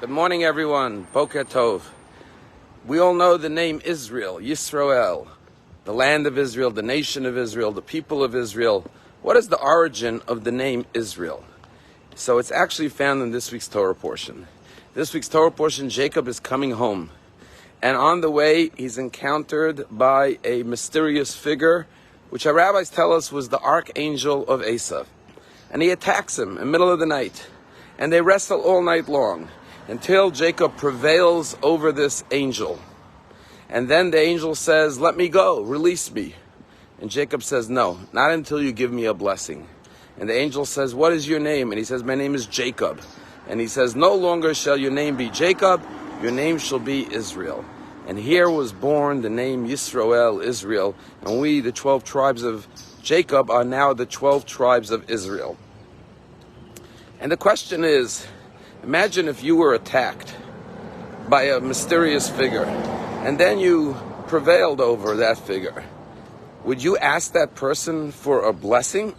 Good morning, everyone. Boker Tov. We all know the name Israel, Yisroel, the land of Israel, the nation of Israel, the people of Israel. What is the origin of the name Israel? So it's actually found in this week's Torah portion. This week's Torah portion, Jacob is coming home. And on the way, he's encountered by a mysterious figure, which our rabbis tell us was the archangel of Esav. And he attacks him in the middle of the night. And they wrestle all night long, until Jacob prevails over this angel. And then the angel says, "Let me go, release me." And Jacob says, "No, not until you give me a blessing." And the angel says, "What is your name?" And he says, "My name is Jacob." And he says, "No longer shall your name be Jacob, your name shall be Israel." And here was born the name Yisroel, Israel. And we, the 12 tribes of Jacob, are now the 12 tribes of Israel. And the question is, imagine if you were attacked by a mysterious figure, and then you prevailed over that figure. Would you ask that person for a blessing?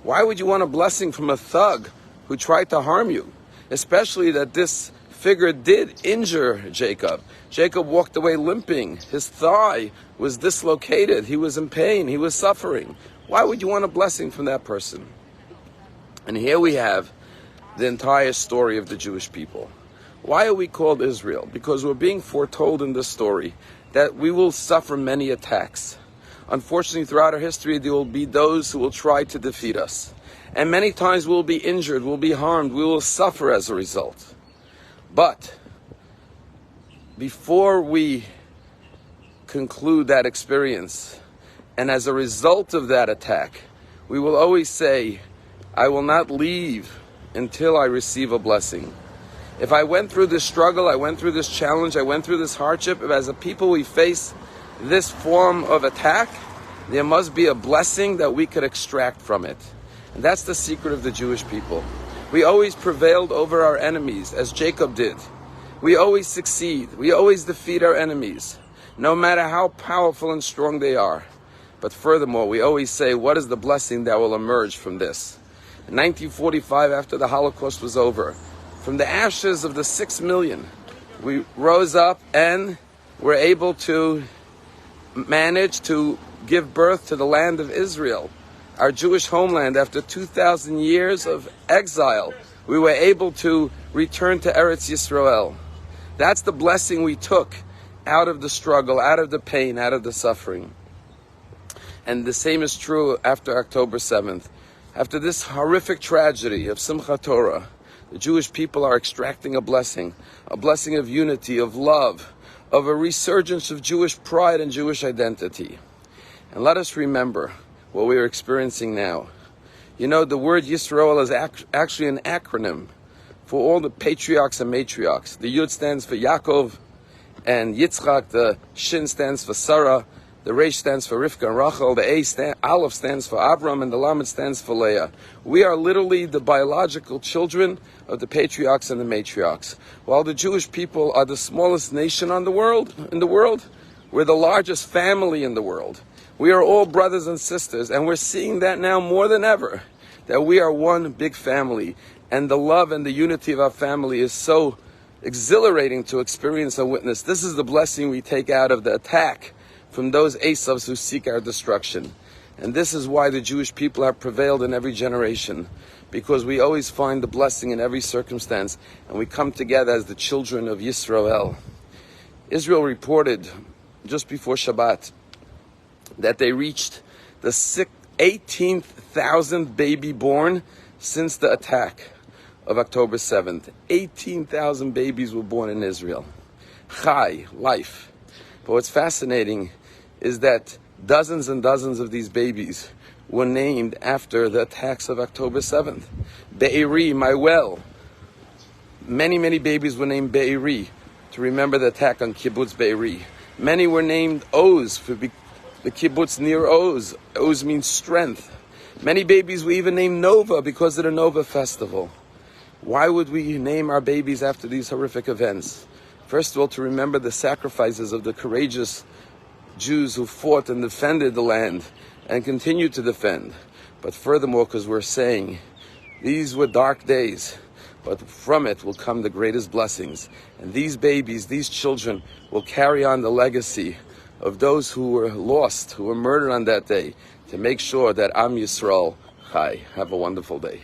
Why would you want a blessing from a thug who tried to harm you? Especially that this figure did injure Jacob. Jacob walked away limping. His thigh was dislocated. He was in pain. He was suffering. Why would you want a blessing from that person? And here we have the entire story of the Jewish people. Why are we called Israel? Because we're being foretold in this story that we will suffer many attacks. Unfortunately, throughout our history, there will be those who will try to defeat us. And many times we'll be injured, we'll be harmed, we will suffer as a result. But before we conclude that experience, and as a result of that attack, we will always say, "I will not leave until I receive a blessing." If I went through this struggle, I went through this challenge, I went through this hardship, if as a people we face this form of attack, there must be a blessing that we could extract from it. And that's the secret of the Jewish people. We always prevailed over our enemies, as Jacob did. We always succeed. We always defeat our enemies, no matter how powerful and strong they are. But furthermore, we always say, what is the blessing that will emerge from this? In 1945, after the Holocaust was over, from the ashes of the 6 million, we rose up and were able to manage to give birth to the land of Israel, our Jewish homeland. After 2,000 years of exile, we were able to return to Eretz Yisrael. That's the blessing we took out of the struggle, out of the pain, out of the suffering. And the same is true after October 7th. After this horrific tragedy of Simchat Torah, the Jewish people are extracting a blessing of unity, of love, of a resurgence of Jewish pride and Jewish identity. And let us remember what we are experiencing now. You know, the word Yisroel is actually an acronym for all the patriarchs and matriarchs. The Yud stands for Yaakov and Yitzchak, the Shin stands for Sarah, the Resh stands for Rivka and Rachel, the Aleph stands for Avram, and the Lamed stands for Leah. We are literally the biological children of the patriarchs and the matriarchs. While the Jewish people are the smallest nation in the world, we're the largest family in the world. We are all brothers and sisters, and we're seeing that now more than ever, that we are one big family, and the love and the unity of our family is so exhilarating to experience and witness. This is the blessing we take out of the attack from those Esavs who seek our destruction. And this is why the Jewish people have prevailed in every generation, because we always find the blessing in every circumstance, and we come together as the children of Yisroel. Israel reported just before Shabbat that they reached the 18,000th baby born since the attack of October 7th. 18,000 babies were born in Israel. Chai, life. But what's fascinating is that dozens and dozens of these babies were named after the attacks of October 7th. Be'eri, my well. Many, many babies were named Be'eri to remember the attack on Kibbutz Be'eri. Many were named Oz for the kibbutz near Oz. Oz means strength. Many babies were even named Nova because of the Nova festival. Why would we name our babies after these horrific events? First of all, to remember the sacrifices of the courageous Jews who fought and defended the land and continue to defend. But furthermore, because we're saying these were dark days, but from it will come the greatest blessings. And these babies, these children, will carry on the legacy of those who were lost, who were murdered on that day, to make sure that Am Yisrael Chai. Have a wonderful day.